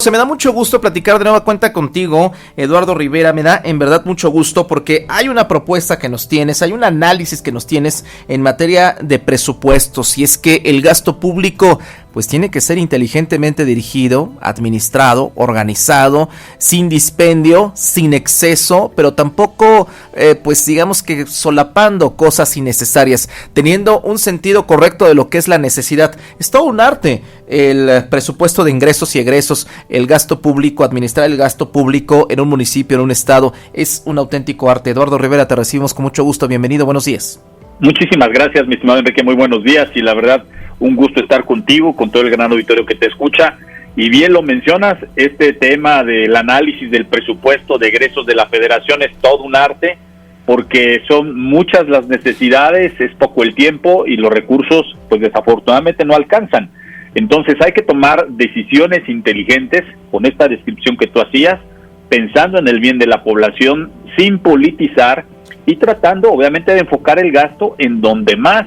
Se me da mucho gusto platicar de nueva cuenta contigo, Eduardo Rivera. Me da en verdad mucho gusto porque hay una propuesta que nos tienes, hay un análisis que nos tienes en materia de presupuestos, y es que el gasto público pues tiene que ser inteligentemente dirigido, administrado, organizado, sin dispendio, sin exceso, pero tampoco pues digamos que solapando cosas innecesarias, teniendo un sentido correcto de lo que es la necesidad. Es todo un arte el presupuesto de ingresos y egresos, el gasto público, administrar el gasto público en un municipio, en un estado, es un auténtico arte. Eduardo Rivera, te recibimos con mucho gusto, bienvenido, buenos días. Muchísimas gracias, mi estimado Enrique, muy buenos días, y la verdad, un gusto estar contigo, con todo el gran auditorio que te escucha. Y bien lo mencionas, este tema del análisis del presupuesto de egresos de la Federación es todo un arte, porque son muchas las necesidades, es poco el tiempo y los recursos pues desafortunadamente no alcanzan. Entonces hay que tomar decisiones inteligentes con esta descripción que tú hacías, pensando en el bien de la población, sin politizar y tratando obviamente de enfocar el gasto en donde más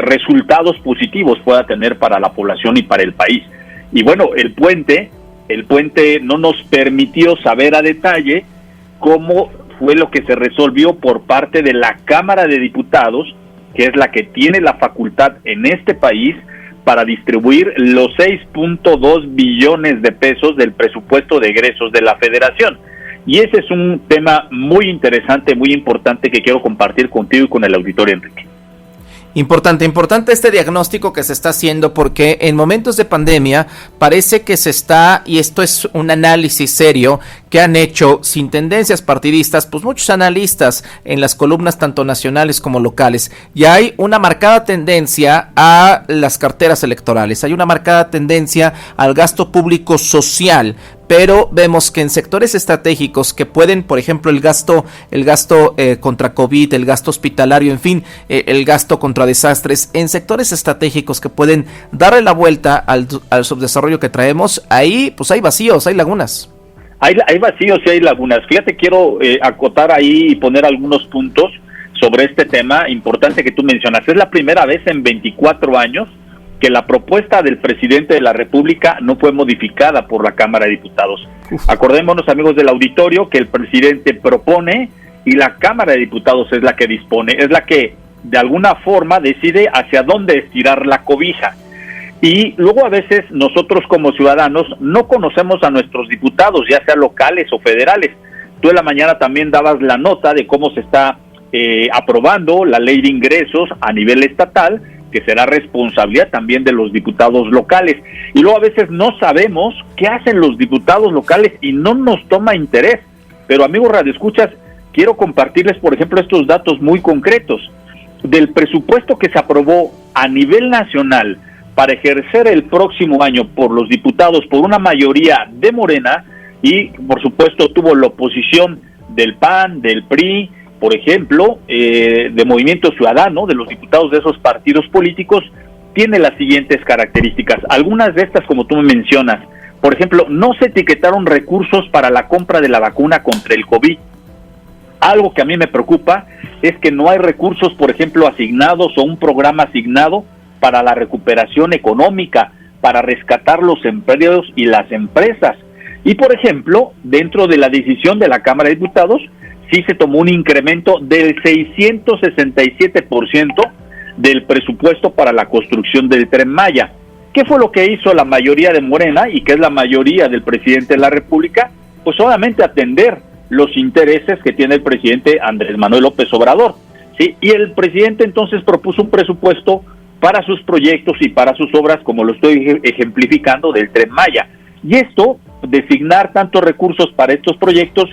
resultados positivos pueda tener para la población y para el país. Y bueno, el puente no nos permitió saber a detalle cómo fue lo que se resolvió por parte de la Cámara de Diputados, que es la que tiene la facultad en este país para distribuir los 6.2 billones de pesos del presupuesto de egresos de la Federación. Y ese es un tema muy interesante, muy importante, que quiero compartir contigo y con el auditorio, Enrique. Importante este diagnóstico que se está haciendo, porque en momentos de pandemia parece que se está, y esto es un análisis serio que han hecho sin tendencias partidistas, pues muchos analistas en las columnas tanto nacionales como locales, y hay una marcada tendencia a las carteras electorales, hay una marcada tendencia al gasto público social, pero vemos que en sectores estratégicos que pueden, por ejemplo, el gasto contra COVID, el gasto hospitalario, en fin, el gasto contra desastres, en sectores estratégicos que pueden darle la vuelta al subdesarrollo que traemos, ahí pues hay vacíos, hay lagunas. Hay vacíos y hay lagunas. Fíjate, quiero acotar ahí y poner algunos puntos sobre este tema importante que tú mencionas. Es la primera vez en 24 años que la propuesta del presidente de la República no fue modificada por la Cámara de Diputados. Acordémonos, amigos del auditorio, que el presidente propone y la Cámara de Diputados es la que dispone, es la que de alguna forma decide hacia dónde estirar la cobija. Y luego a veces nosotros como ciudadanos no conocemos a nuestros diputados, ya sea locales o federales. Tú en la mañana también dabas la nota de cómo se está aprobando la ley de ingresos a nivel estatal, que será responsabilidad también de los diputados locales. Y luego a veces no sabemos qué hacen los diputados locales y no nos toma interés. Pero amigos radioescuchas, quiero compartirles, por ejemplo, estos datos muy concretos. Del presupuesto que se aprobó a nivel nacional para ejercer el próximo año por los diputados por una mayoría de Morena, y por supuesto tuvo la oposición del PAN, del PRI, por ejemplo, de Movimiento Ciudadano, de los diputados de esos partidos políticos, tiene las siguientes características. Algunas de estas, como tú me mencionas, por ejemplo, no se etiquetaron recursos para la compra de la vacuna contra el COVID. Algo que a mí me preocupa es que no hay recursos, por ejemplo, asignados o un programa asignado para la recuperación económica, para rescatar los empleos y las empresas. Y, por ejemplo, dentro de la decisión de la Cámara de Diputados, sí se tomó un incremento del 667% del presupuesto para la construcción del Tren Maya. ¿Qué fue lo que hizo la mayoría de Morena y que es la mayoría del presidente de la República? Pues solamente atender los intereses que tiene el presidente Andrés Manuel López Obrador, ¿sí? Y el presidente entonces propuso un presupuesto para sus proyectos y para sus obras, como lo estoy ejemplificando, del Tren Maya. Y esto, designar tantos recursos para estos proyectos,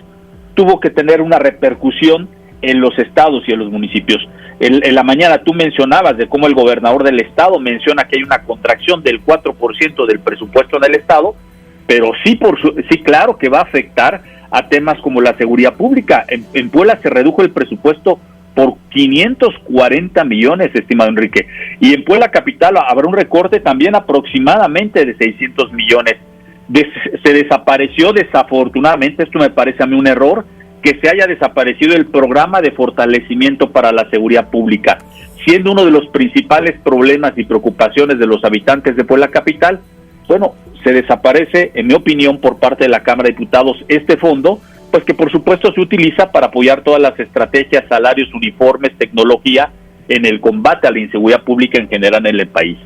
tuvo que tener una repercusión en los estados y en los municipios. En la mañana tú mencionabas de cómo el gobernador del estado menciona que hay una contracción del 4% del presupuesto en el estado, pero sí, claro que va a afectar a temas como la seguridad pública. En Puebla se redujo el presupuesto por 540 millones, estimado Enrique, y en Puebla capital habrá un recorte también aproximadamente de 600 millones. Se desapareció, desafortunadamente, esto me parece a mí un error, que se haya desaparecido el programa de fortalecimiento para la seguridad pública, siendo uno de los principales problemas y preocupaciones de los habitantes de Puebla capital. Bueno, se desaparece, en mi opinión, por parte de la Cámara de Diputados este fondo, pues que por supuesto se utiliza para apoyar todas las estrategias, salarios, uniformes, tecnología en el combate a la inseguridad pública en general en el país.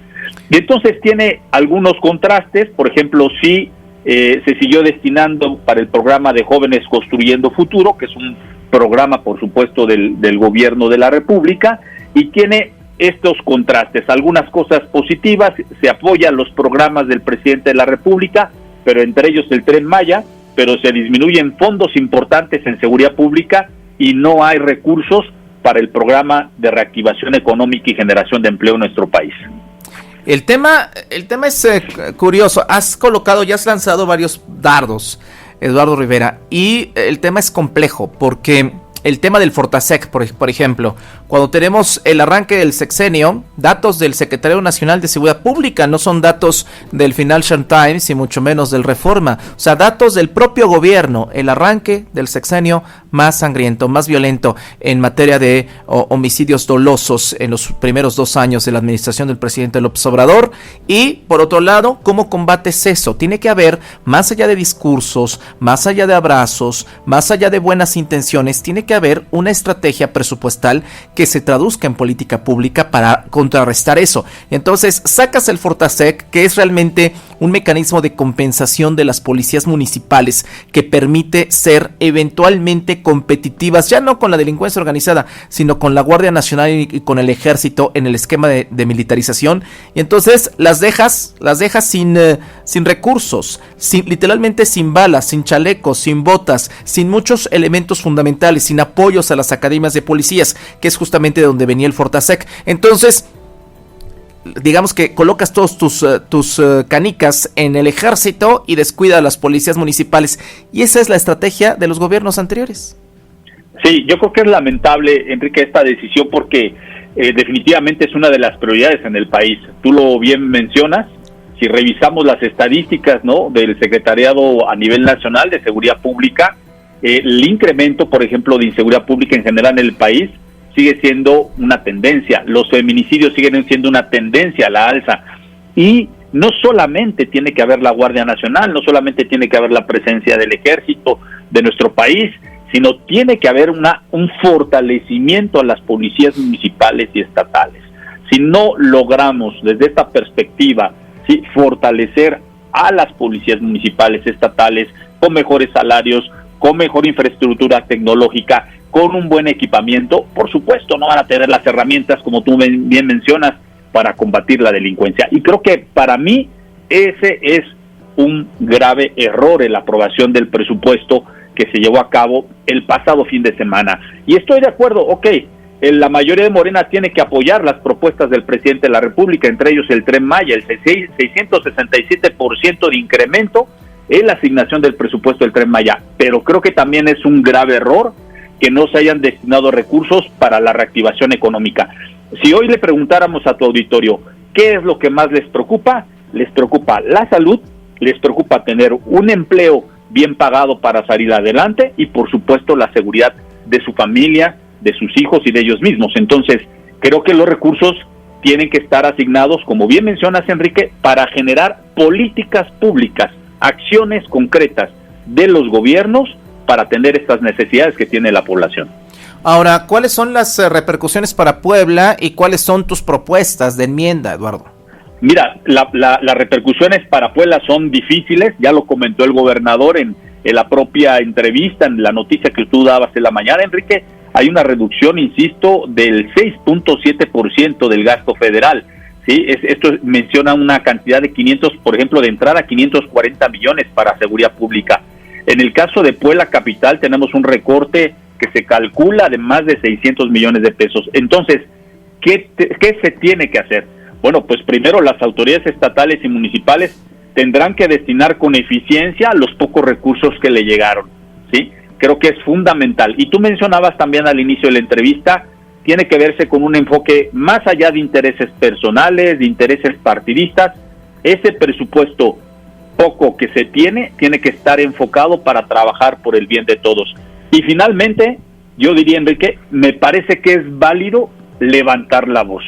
Y entonces tiene algunos contrastes. Por ejemplo, sí se siguió destinando para el programa de Jóvenes Construyendo Futuro, que es un programa, por supuesto, del gobierno de la República, y tiene estos contrastes, algunas cosas positivas. Se apoyan los programas del presidente de la República, pero entre ellos el Tren Maya, pero se disminuyen fondos importantes en seguridad pública y no hay recursos para el programa de reactivación económica y generación de empleo en nuestro país. El tema es curioso. Has lanzado varios dardos, Eduardo Rivera, y el tema es complejo porque el tema del Fortasec, por ejemplo, cuando tenemos el arranque del sexenio, datos del Secretario Nacional de Seguridad Pública, no son datos del Financial Times y mucho menos del Reforma, o sea, datos del propio gobierno, el arranque del sexenio más sangriento, más violento en materia de homicidios dolosos en los primeros 2 años de la administración del presidente López Obrador. Y por otro lado, ¿cómo combates eso? Tiene que haber, más allá de discursos, más allá de abrazos, más allá de buenas intenciones, tiene que haber una estrategia presupuestal que se traduzca en política pública para contrarrestar eso. Y entonces sacas el Fortasec, que es realmente un mecanismo de compensación de las policías municipales que permite ser eventualmente competitivas, ya no con la delincuencia organizada, sino con la Guardia Nacional y con el Ejército en el esquema de militarización. Y entonces las dejas sin recursos, literalmente sin balas, sin chalecos, sin botas, sin muchos elementos fundamentales, sin apoyos a las academias de policías, que es justamente de donde venía el Fortasec. Entonces, digamos que colocas todos tus canicas en el Ejército y descuida a las policías municipales. Y esa es la estrategia de los gobiernos anteriores. Sí, yo creo que es lamentable, Enrique, esta decisión porque definitivamente es una de las prioridades en el país. Tú lo bien mencionas. Si revisamos las estadísticas, ¿no?, del Secretariado a nivel nacional de Seguridad Pública, el incremento, por ejemplo, de inseguridad pública en general en el país sigue siendo una tendencia. Los feminicidios siguen siendo una tendencia a la alza. Y no solamente tiene que haber la Guardia Nacional, no solamente tiene que haber la presencia del Ejército de nuestro país, sino tiene que haber un fortalecimiento a las policías municipales y estatales. Si no logramos desde esta perspectiva, ¿sí?, fortalecer a las policías municipales, estatales, con mejores salarios, con mejor infraestructura tecnológica, con un buen equipamiento, por supuesto no van a tener las herramientas, como tú bien mencionas, para combatir la delincuencia. Y creo que para mí ese es un grave error en la aprobación del presupuesto que se llevó a cabo el pasado fin de semana. Y estoy de acuerdo, la mayoría de Morena tiene que apoyar las propuestas del presidente de la República, entre ellos el Tren Maya, el 667% de incremento en la asignación del presupuesto del Tren Maya, pero creo que también es un grave error que no se hayan destinado recursos para la reactivación económica. Si hoy le preguntáramos a tu auditorio, ¿qué es lo que más les preocupa? Les preocupa la salud, les preocupa tener un empleo bien pagado para salir adelante y por supuesto la seguridad de su familia, de sus hijos y de ellos mismos. Entonces, creo que los recursos tienen que estar asignados, como bien mencionas, Enrique, para generar políticas públicas, acciones concretas de los gobiernos para atender estas necesidades que tiene la población. Ahora, ¿cuáles son las repercusiones para Puebla y cuáles son tus propuestas de enmienda, Eduardo? Mira, las repercusiones para Puebla son difíciles, ya lo comentó el gobernador en la propia entrevista, en la noticia que tú dabas en la mañana, Enrique. Hay una reducción, insisto, del 6.7% del gasto federal. Sí, esto menciona una cantidad de 500, por ejemplo, de entrada 540 millones para seguridad pública. En el caso de Puebla capital tenemos un recorte que se calcula de más de 600 millones de pesos. Entonces, ¿qué se tiene que hacer? Bueno, pues primero las autoridades estatales y municipales tendrán que destinar con eficiencia los pocos recursos que le llegaron, ¿sí? Creo que es fundamental. Y tú mencionabas también al inicio de la entrevista, tiene que verse con un enfoque más allá de intereses personales, de intereses partidistas. Ese presupuesto poco que se tiene que estar enfocado para trabajar por el bien de todos. Y finalmente, yo diría, Enrique, me parece que es válido levantar la voz.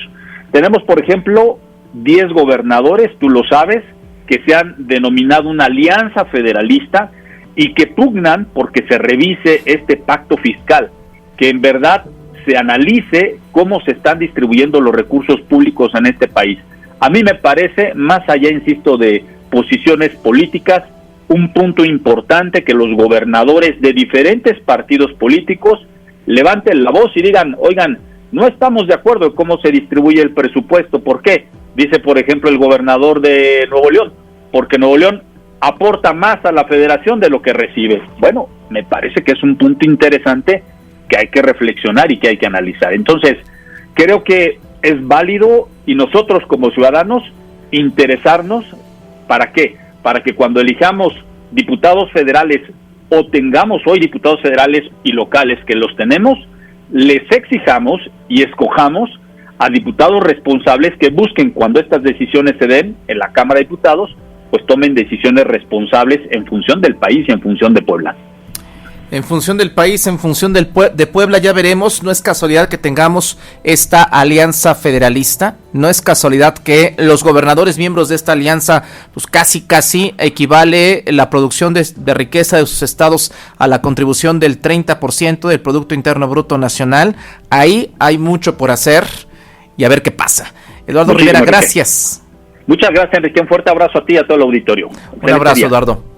Tenemos, por ejemplo, 10 gobernadores, tú lo sabes, que se han denominado una alianza federalista y que pugnan porque se revise este pacto fiscal, que en verdad se analice cómo se están distribuyendo los recursos públicos en este país. A mí me parece, más allá, insisto, de posiciones políticas, un punto importante que los gobernadores de diferentes partidos políticos levanten la voz y digan, oigan, no estamos de acuerdo en cómo se distribuye el presupuesto. ¿Por qué? Dice, por ejemplo, el gobernador de Nuevo León, porque Nuevo León aporta más a la federación de lo que recibe. Bueno, me parece que es un punto interesante que hay que reflexionar y que hay que analizar. Entonces, creo que es válido y nosotros como ciudadanos interesarnos, ¿para qué? Para que cuando elijamos diputados federales o tengamos hoy diputados federales y locales que los tenemos, les exijamos y escojamos a diputados responsables que busquen, cuando estas decisiones se den en la Cámara de Diputados, pues tomen decisiones responsables en función del país y en función de Puebla. En función del país, en función de Puebla, ya veremos. No es casualidad que tengamos esta alianza federalista, no es casualidad que los gobernadores miembros de esta alianza, pues casi equivale la producción de riqueza de sus estados a la contribución del 30% del Producto Interno Bruto Nacional. Ahí hay mucho por hacer y a ver qué pasa. Eduardo Rivera, gracias. Muchas gracias, Enrique. Un fuerte abrazo a ti y a todo el auditorio. Un abrazo, Eduardo.